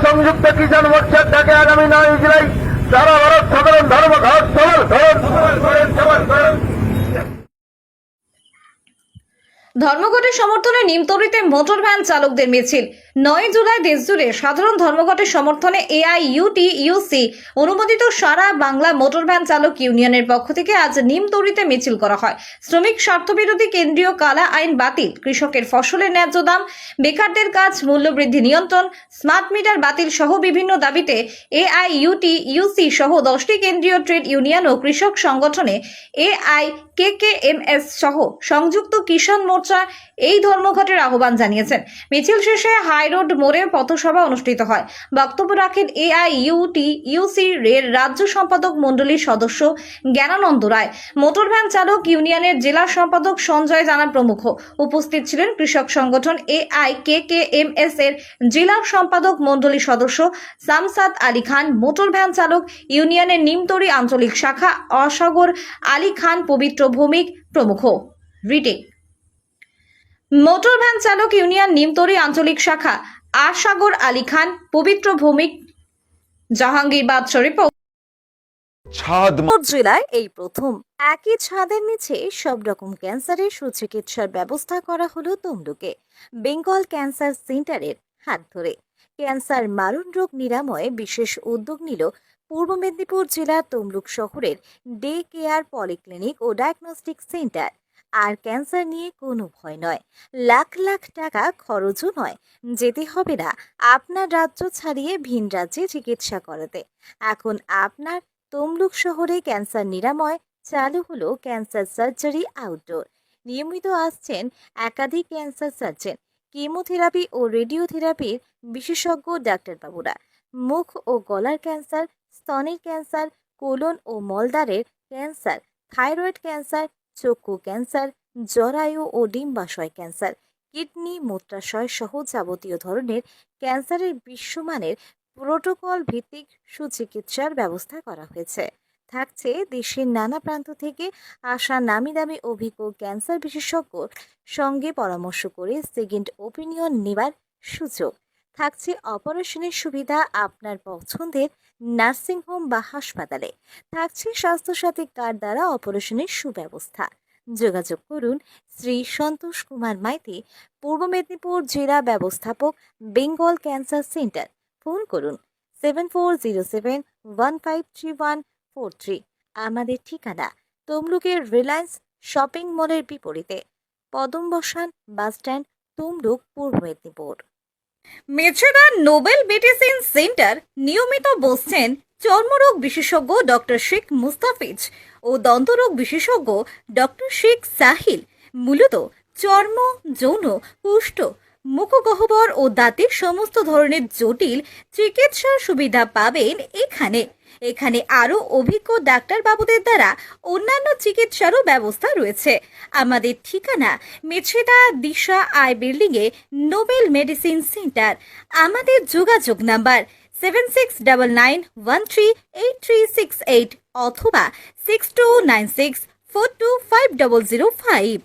সংযুক্ত কিষাণ মোর্চার ডাকে আগামী 9 জুলাই সারা ভারত সাধারণ ধর্মঘট ধর্মঘটের সমর্থনে নিমতলীতে মোটর ভ্যান চালকদের মিছিল। 9 জুলাই দেশজুড়ে সাধারণ ধর্মঘটের সমর্থনে এআইইউটিইউসি অনুমোদিত সারা বাংলা মোটর ভ্যান চালক ইউনিয়নের পক্ষ থেকে আজ নিমতলীতে মিছিল করা হয়। শ্রমিক স্বার্থবিরোধী কেন্দ্রীয় কালা আইন বাতিল, কৃষকের ফসলের ন্যায্য দাম, বেকারদের কাজ মূল্যবৃদ্ধি নিয়ন্ত্রণ, স্মার্ট মিটার বাতিল সহ বিভিন্ন দাবিতে এআইইউটিইউসি সহ 10টি কেন্দ্রীয় ট্রেড ইউনিয়ন ও কৃষক সংগঠনে এআইকেকেএমএস সহ সংযুক্ত কিষাণ মোর্চা এই ধর্মঘটের আহ্বান জানিয়েছেন। মিছিল শেষে হাইরোড মোড়ে পথসভা অনুষ্ঠিত হয়। বক্তব্য রাখেন এআইইউটিইউসি এর রাজ্য সম্পাদক মণ্ডলীর সদস্য জ্ঞানানন্দ রায়, মোটর ভ্যান চালক ইউনিয়নের জেলা সম্পাদক সঞ্জয় জানা প্রমুখ। উপস্থিত ছিলেন কৃষক সংগঠন এআইকেকেএমএস এর জেলা সম্পাদক মণ্ডলীর সদস্য শামসাদ আলী খান, মোটর ভ্যান চালক ইউনিয়নের নিমতলী আঞ্চলিক শাখা আশাগর আলী খান, পবিত্র ভৌমিক প্রমুখ। রিটিং মোটর ভ্যান চালক ইউনিয়ন নিমতলী আঞ্চলিক শাখা আশাগর আলী খান, পবিত্র ভৌমিক, জাহাঙ্গীর বাদশাহ রিপোর্ট। জেলায় এই প্রথম একই ছাদের নিচে সব রকম ক্যান্সারের সুচিকিৎসার ব্যবস্থা করা হলো তমলুকে বেঙ্গল ক্যান্সার সেন্টারের হাত ধরে। ক্যান্সার মারণ রোগ নিরাময়ে বিশেষ উদ্যোগ নিল পূর্ব মেদিনীপুর জেলার তমলুক শহরের ডে কেয়ার পলিক্লিনিক ও ডায়াগনস্টিক সেন্টার। আর ক্যান্সার নিয়ে কোনো ভয় নয়, লাখ লাখ টাকা খরচও নয়, যেতে হবে না আপনার রাজ্য ছাড়িয়ে ভিন রাজ্যে চিকিৎসা করাতে। এখন আপনার তমলুক শহরে ক্যান্সার নিরাময় চালু হলো ক্যান্সার সার্জারি আউটডোর। নিয়মিত আসছেন একাধিক ক্যান্সার সার্জন, কেমোথেরাপি ও রেডিওথেরাপির বিশেষজ্ঞ ডাক্তারবাবুরা। মুখ ও গলার ক্যান্সার, স্তনের ক্যান্সার, কোলন ও মলদ্বারের ক্যান্সার, থাইরয়েড ক্যান্সার, চক্ষু ক্যান্সার, জরায়ু ও ডিম্বাশয় ক্যান্সার, কিডনি, মূত্রাশয় সহ যাবতীয় ধরনের ক্যান্সারের বিশ্বমানের প্রোটোকল ভিত্তিক সুচিকিৎসার ব্যবস্থা করা হয়েছে। থাকছে দেশের নানা প্রান্ত থেকে আসা নামি দামি অভিজ্ঞ ক্যান্সার বিশেষজ্ঞর সঙ্গে পরামর্শ করে সেকেন্ড ওপিনিয়ন নেবার সুযোগ। থাকছে অপারেশনের সুবিধা আপনার পছন্দের নার্সিংহোম বা হাসপাতালে। থাকছে স্বাস্থ্যসাথী কার্ড দ্বারা অপারেশনের সুব্যবস্থা। যোগাযোগ করুন শ্রী সন্তোষ কুমার মাইতি, পূর্ব মেদিনীপুর জেলা ব্যবস্থাপক, বেঙ্গল ক্যান্সার সেন্টার। ফোন করুন 7407153143। আমাদের ঠিকানা তমলুকের রিলায়েন্স শপিং মলের বিপরীতে, পদমবসান বাসস্ট্যান্ড, তমলুক, পূর্ব Medinipur. Mecheda Nobel medicine centre নিয়মিত বসছেন চর্মরোগ বিশেষজ্ঞ ডক্টর শেখ মুস্তাফিজ ও দন্তরোগ বিশেষজ্ঞ ডক্টর শেখ সাহিল। মূলত চর্ম, যৌন, কুষ্ঠ, মুখগহ্বর ও দাঁতের সমস্ত ধরনের জটিল চিকিৎসার সুবিধা পাবেন এখানে আরও অভিজ্ঞ ডাক্তারবাবুদের দ্বারা অন্যান্য চিকিৎসারও ব্যবস্থা রয়েছে। আমাদের ঠিকানা মেছেদা দিশা আই বিল্ডিংয়ে নোবেল মেডিসিন সেন্টার। আমাদের যোগাযোগ নাম্বার 7699138368 অথবা 6296425005।